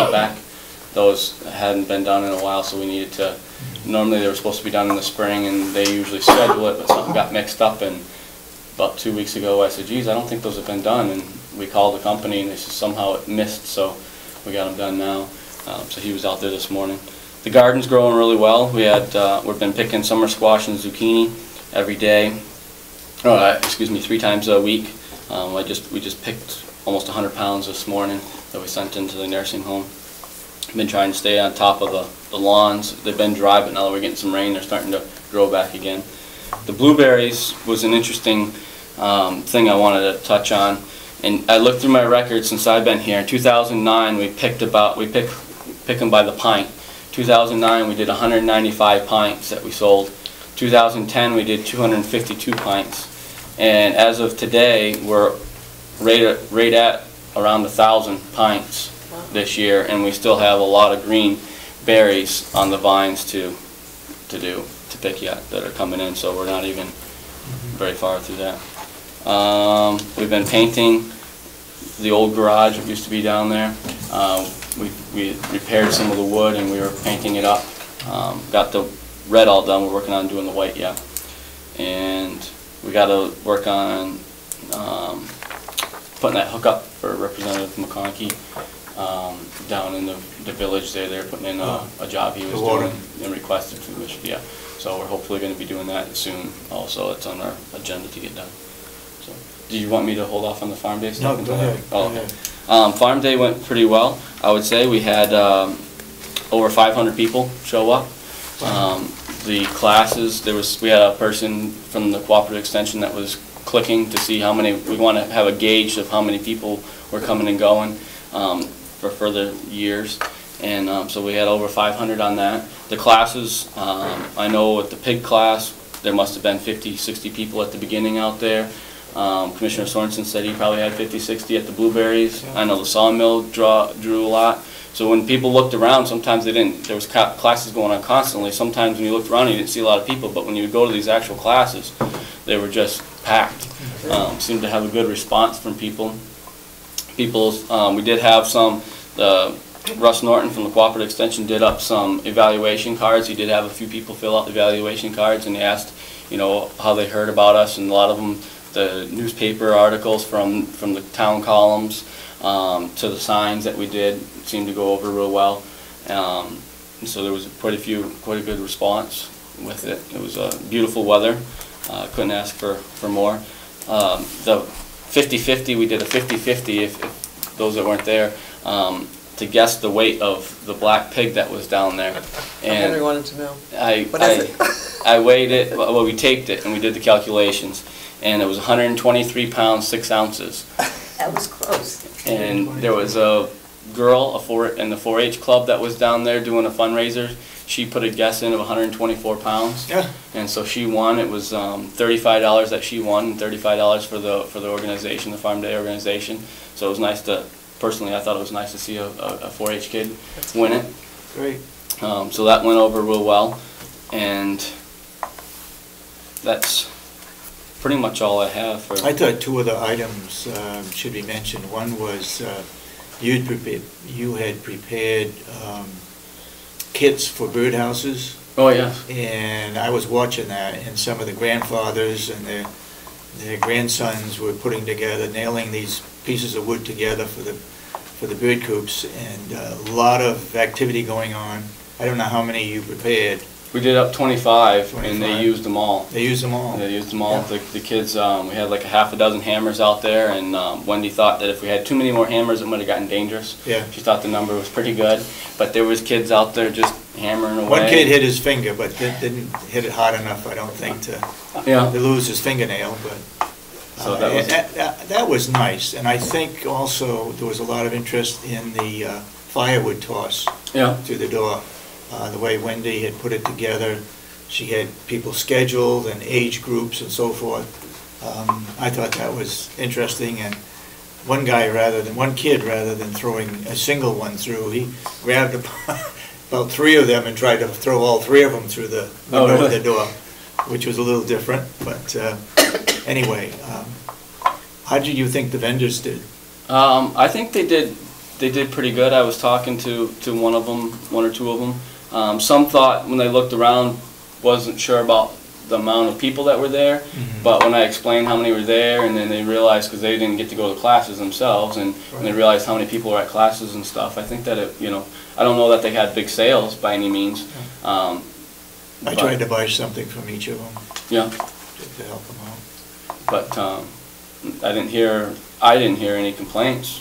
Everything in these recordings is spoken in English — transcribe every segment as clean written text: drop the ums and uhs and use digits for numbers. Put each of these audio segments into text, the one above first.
setback. Those hadn't been done in a while, so we needed to, normally they were supposed to be done in the spring and they usually schedule it, but something got mixed up, and about 2 weeks ago I said, geez, I don't think those have been done, and we called the company and they said somehow it missed, so we got them done now. So he was out there this morning. The garden's growing really well. We've been picking summer squash and zucchini every day. Excuse me, 3 times a week. We just picked almost 100 pounds this morning that we sent into the nursing home. Been trying to stay on top of the lawns. They've been dry, but now that we're getting some rain, they're starting to grow back again. The blueberries was an interesting thing I wanted to touch on. And I looked through my records since I've been here. In 2009, we pick them by the pint. 2009, we did 195 pints that we sold. 2010, we did 252 pints. And as of today, we're right at around 1,000 pints this year, and we still have a lot of green berries on the vines to pick yet that are coming in, so we're not even very far through that. We've been painting the old garage that used to be down there. We repaired some of the wood and we were painting it up. Got the red all done. We're working on doing the white yet. And we got to work on putting that hook up for Representative McConaughey down in the village there. They're putting in a job he was doing and requested from the yeah. So we're hopefully going to be doing that soon. Also, it's on our agenda to get done. So, do you want me to hold off on the farm day stuff? No, go ahead. Oh, okay. Farm day went pretty well. I would say we had over 500 people show up. The classes, we had a person from the Cooperative Extension that was clicking to see how many. We want to have a gauge of how many people were coming and going for further years. And so we had over 500 on that. The classes, I know with the pig class, there must have been 50, 60 people at the beginning out there. Commissioner Sorensen said he probably had 50, 60 at the blueberries. Yeah. I know the sawmill drew a lot. So when people looked around, sometimes they didn't. There was classes going on constantly. Sometimes when you looked around, you didn't see a lot of people. But when you would go to these actual classes, they were just packed. Seemed to have a good response from people. We did have some. Russ Norton from the Cooperative Extension did up some evaluation cards. He did have a few people fill out the evaluation cards, and they asked, you know, how they heard about us, and a lot of them, the newspaper articles from the town columns to the signs that we did seemed to go over real well. So there was quite a good response with it. It was beautiful weather. Couldn't ask for more. The 50-50, we did a 50-50 if those that weren't there. To guess the weight of the black pig that was down there. And Henry wanted to know. What is it? I weighed it, well, we taped it and we did the calculations, and it was 123 pounds, 6 ounces. That was close. And there was a girl in the 4-H club that was down there doing a fundraiser. She put a guess in of 124 pounds. Yeah. And so she won. It was $35 that she won, and $35 for the organization, the Farm Day organization. So it was nice to. Personally, I thought it was nice to see a 4-H kid win it. Great. So that went over real well, and that's pretty much all I have. I thought 2 other items should be mentioned. One was you had prepared kits for birdhouses. Oh yeah. And I was watching that, and some of the grandfathers and their grandsons were putting together, nailing these pieces of wood together for the bird coops, and a lot of activity going on. I don't know how many you prepared. We did up 25, and they used them all. They used them all? They used them all. Yeah. The kids, we had like a half a dozen hammers out there, and Wendy thought that if we had too many more hammers, it might have gotten dangerous. Yeah. She thought the number was pretty good, but there was kids out there just hammering away. One kid hit his finger, but didn't hit it hard enough, I don't think, to lose his fingernail. But so that was nice, and I think also there was a lot of interest in the firewood toss to the door. The way Wendy had put it together, she had people scheduled and age groups and so forth. I thought that was interesting, and one kid, rather than throwing a single one through, he grabbed about 3 of them and tried to throw all 3 of them through the window of the door, which was a little different, but anyway, how did you think the vendors did? I think they they did pretty good. I was talking to one of them, one or two of them. Some thought when they looked around, wasn't sure about the amount of people that were there, but when I explained how many were there, and then they realized, because they didn't get to go to classes themselves, and when they realized how many people were at classes and stuff, I think that it, you know, I don't know that they had big sales by any means. I tried to buy something from each of them. Yeah. To help them out. But I didn't hear any complaints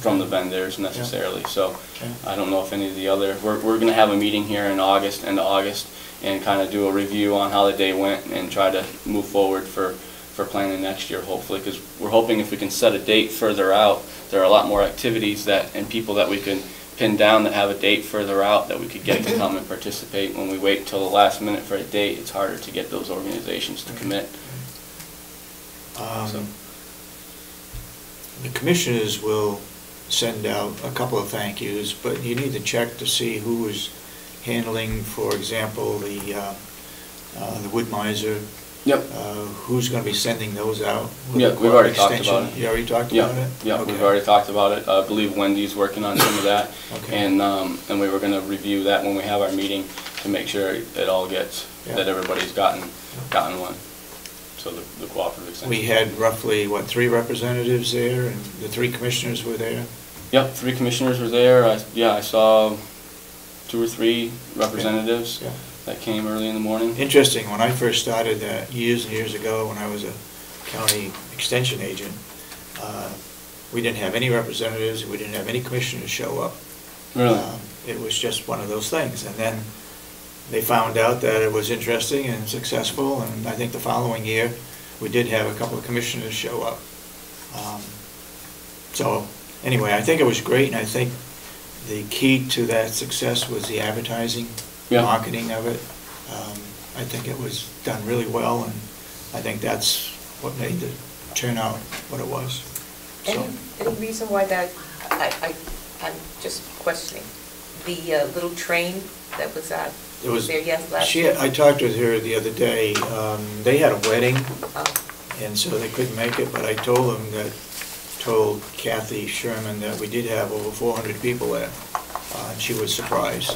from the vendors necessarily. So I don't know if any of the other. We're going to have a meeting here in August, end of August, and kind of do a review on how the day went and try to move forward for planning next year, hopefully, because we're hoping if we can set a date further out, there are a lot more activities that and people that we can pin down that have a date further out that we could get to come and participate. When we wait until the last minute for a date, it's harder to get those organizations to commit. So. The commissioners will send out a couple of thank yous, but you need to check to see who is handling, for example, the Wood Miser. Yep. Who's going to be sending those out? Yeah, we've already talked about it. You already talked about it? Yeah, okay. We've already talked about it. I believe Wendy's working on some of that, and we were going to review that when we have our meeting to make sure it all gets, that everybody's gotten one. So the cooperative extension. We had roughly, what, 3 representatives there, and the 3 commissioners were there? Yep, 3 commissioners were there. I saw 2 or 3 representatives. Yeah. That came early in the morning. Interesting, when I first started years and years ago when I was a county extension agent, we didn't have any representatives, we didn't have any commissioners show up. Really? It was just one of those things. And then they found out that it was interesting and successful, and I think the following year we did have a couple of commissioners show up. So anyway, I think it was great, and I think the key to that success was the advertising. Marketing of it. I think it was done really well, and I think that's what made the turnout what it was. Any reason why that, I'm just questioning, the little train that was at, was there last year? I talked with her the other day. They had a wedding, and so they couldn't make it, but I told Kathy Sherman that we did have over 400 people there, and she was surprised.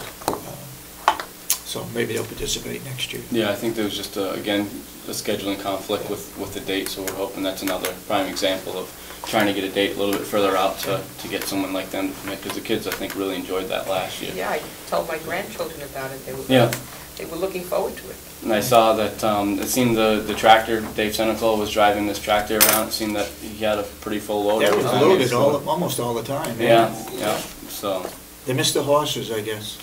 So maybe they'll participate next year. Yeah, I think there was just, again, a scheduling conflict with the date, so we're hoping that's another prime example of trying to get a date a little bit further out to get someone like them to commit, because the kids, I think, really enjoyed that last year. Yeah, I told my grandchildren about it. They were looking forward to it. And I saw that, it seemed the tractor, Dave Senecal was driving this tractor around, it seemed that he had a pretty full load. That was loaded almost all the time. Yeah, so. They missed the horses, I guess.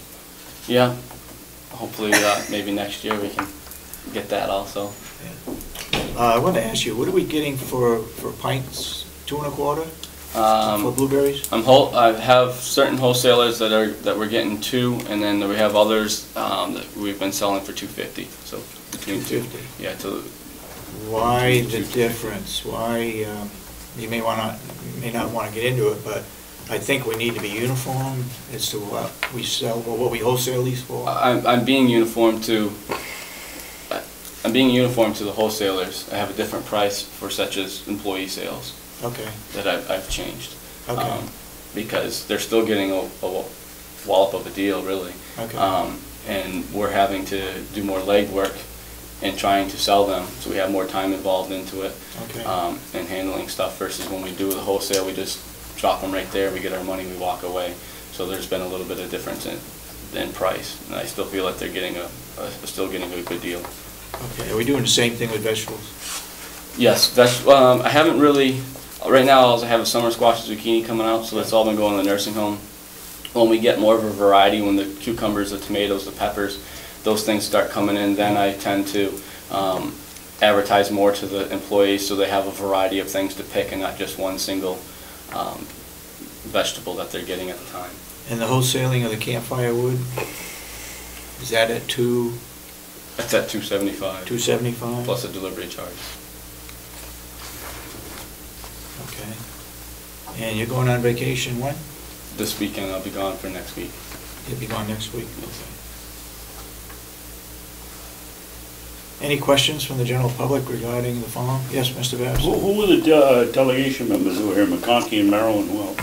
Yeah. Hopefully, maybe next year we can get that also. I want to ask you, what are we getting for pints? 2 1/4 for blueberries? I have certain wholesalers that we're getting 2, and then we have others that we've been selling for $2.50. So between 2.50. Yeah. Why the difference? Why you may not want to get into it, but I think we need to be uniform as to what we sell, or what we wholesale these for. I'm being uniform to the wholesalers. I have a different price for such as employee sales. Okay. That I've changed. Okay. Because they're still getting a wallop of a deal, really. Okay. And we're having to do more legwork in trying to sell them, so we have more time involved into it. Okay. And handling stuff versus when we do the wholesale, we just drop them right there, we get our money, we walk away. So there's been a little bit of difference in price, and I still feel like they're getting still getting a good deal. Okay, are we doing the same thing with vegetables? Yes, I haven't really, right now I have a summer squash zucchini coming out, so that's all been going to the nursing home. When we get more of a variety, when the cucumbers, the tomatoes, the peppers, those things start coming in, then I tend to advertise more to the employees so they have a variety of things to pick and not just one single vegetable that they're getting at the time. And the wholesaling of the campfire wood, is that at $2? That's at $2.75. $2.75 plus a delivery charge. Okay. And you're going on vacation when? This weekend. I'll be gone for next week. You'll be gone next week. Okay. Any questions from the general public regarding the farm? Yes, Mr. Bass. Who were the delegation members who were here? McConkey and Merrill and who else?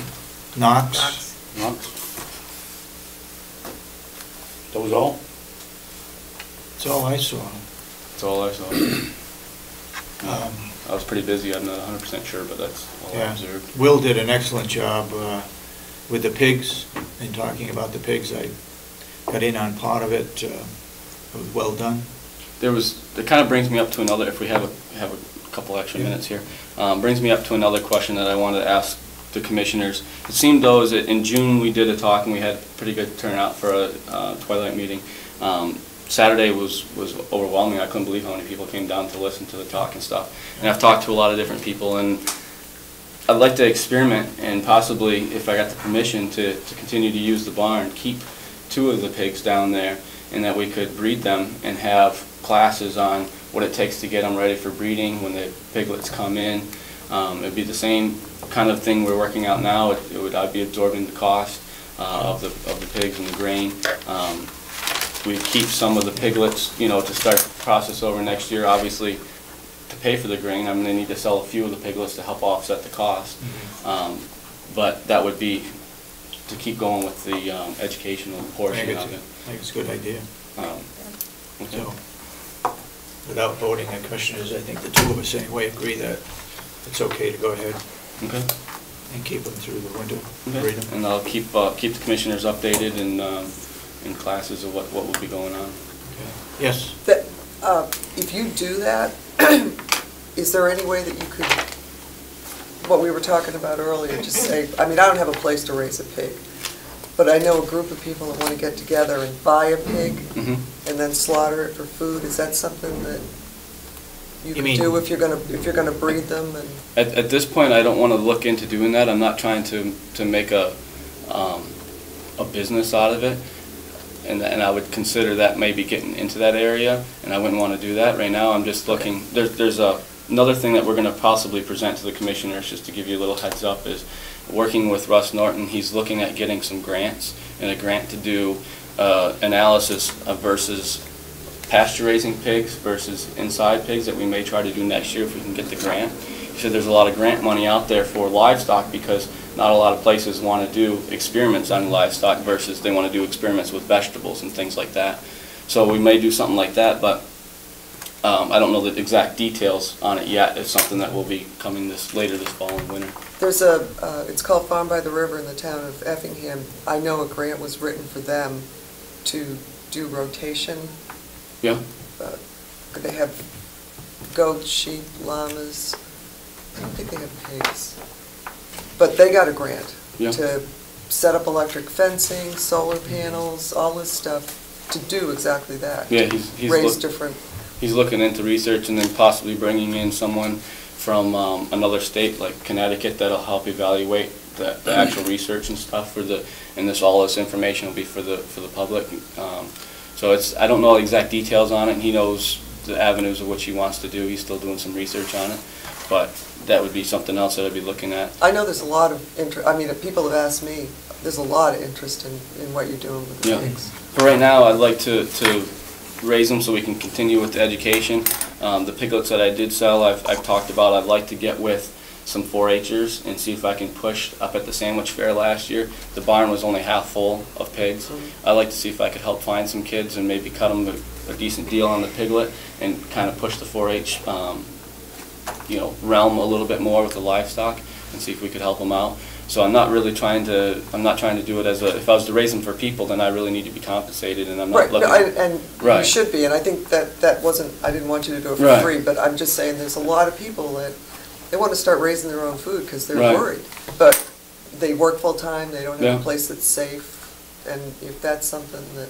Knox. Knox. That was all? That's all I saw. That's all I saw. I was pretty busy, I'm not 100% sure, but that's all I Yeah. observed. Will did an excellent job with the pigs, and talking about the pigs. I got in on part of it. It was well done. It kind of brings me up to another, if we have a couple extra minutes here, brings me up to another question that I wanted to ask the commissioners. It seemed though as in June we did a talk and we had pretty good turnout for a twilight meeting. Saturday was overwhelming. I couldn't believe how many people came down to listen to the talk and stuff. And I've talked to a lot of different people, and I'd like to experiment and possibly, if I got the permission, to continue to use the barn, keep 2 of the pigs down there, and that we could breed them and have classes on what it takes to get them ready for breeding when the piglets come in. It'd be the same kind of thing we're working out now. I'd be absorbing the cost of the pigs and the grain. We keep some of the piglets, to start the process over next year. Obviously, to pay for the grain, I'm going to need to sell a few of the piglets to help offset the cost. But that would be to keep going with the educational portion of it. I think it's a good idea. Okay. So, without voting on commissioners, I think the 2 of us anyway agree that it's okay to go ahead Okay. and keep them through the winter. Okay. Breed them. And I'll keep the commissioners updated and in classes of what will be going on. Okay. Yes. If you do that, is there any way that you could, what we were talking about earlier, just say, I mean, I don't have a place to raise a pig, but I know a group of people that want to get together and buy a pig and then slaughter it for food. Is that something that you can do if you're going to breed them? And At this point, I don't want to look into doing that. I'm not trying to make a business out of it. And I would consider that maybe getting into that area, and I wouldn't want to do that. Right now I'm just looking, there's another thing that we're going to possibly present to the commissioners, just to give you a little heads up, is working with Russ Norton. He's looking at getting some grants, and a grant to do analysis of versus pasture raising pigs versus inside pigs that we may try to do next year if we can get the grant. He said there's a lot of grant money out there for livestock because not a lot of places want to do experiments on livestock versus they want to do experiments with vegetables and things like that. So we may do something like that, but I don't know the exact details on it yet. It's something that will be coming later this fall and winter. there's it's called Farm by the River in the town of Effingham. I know a grant was written for them to do rotation. Yeah. They have goats, sheep, llamas. I don't think they have pigs. But they got a grant to set up electric fencing, solar panels, all this stuff to do exactly that. Yeah, he's raise different. He's looking into research and then possibly bringing in someone from another state like Connecticut that'll help evaluate the actual research and stuff for all this information will be for the public. So I don't know the exact details on it, and he knows the avenues of which he wants to do. He's still doing some research on it, but that would be something else that I'd be looking at. I know there's a lot of interest. I mean, people have asked me. There's a lot of interest in what you're doing with the pigs. For right now, I'd like to raise them so we can continue with the education. The piglets that I did sell, I've talked about. I'd like to get with some 4-H'ers and see if I can push up at the sandwich fair last year. The barn was only half full of pigs. I'd like to see if I could help find some kids and maybe cut them a decent deal on the piglet and kind of push the 4-H realm a little bit more with the livestock and see if we could help them out. So I'm not trying to do it as if I was to raise them for people, then I really need to be compensated, and I'm not looking. And you should be, and I think that wasn't. I didn't want you to do it for free, but I'm just saying there's a lot of people that they want to start raising their own food because they're worried, but they work full time. They don't have a place that's safe, and if that's something that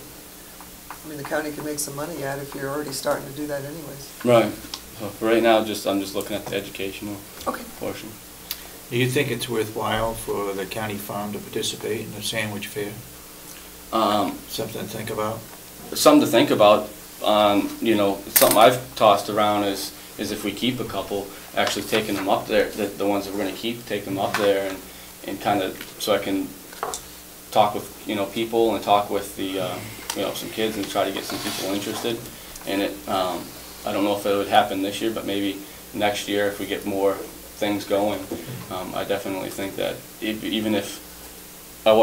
the county can make some money at if you're already starting to do that anyways. Right. So for right now, I'm just looking at the educational portion. Do you think it's worthwhile for the county farm to participate in the sandwich fair? Something to think about? Something to think about. Something I've tossed around is if we keep a couple, actually taking them up there, the ones that we're going to keep, take them up there and kind of, so I can talk with, people and talk with the, some kids and try to get some people interested in it. I don't know if it would happen this year, but maybe next year if we get more things going. I definitely think that even if I wasn't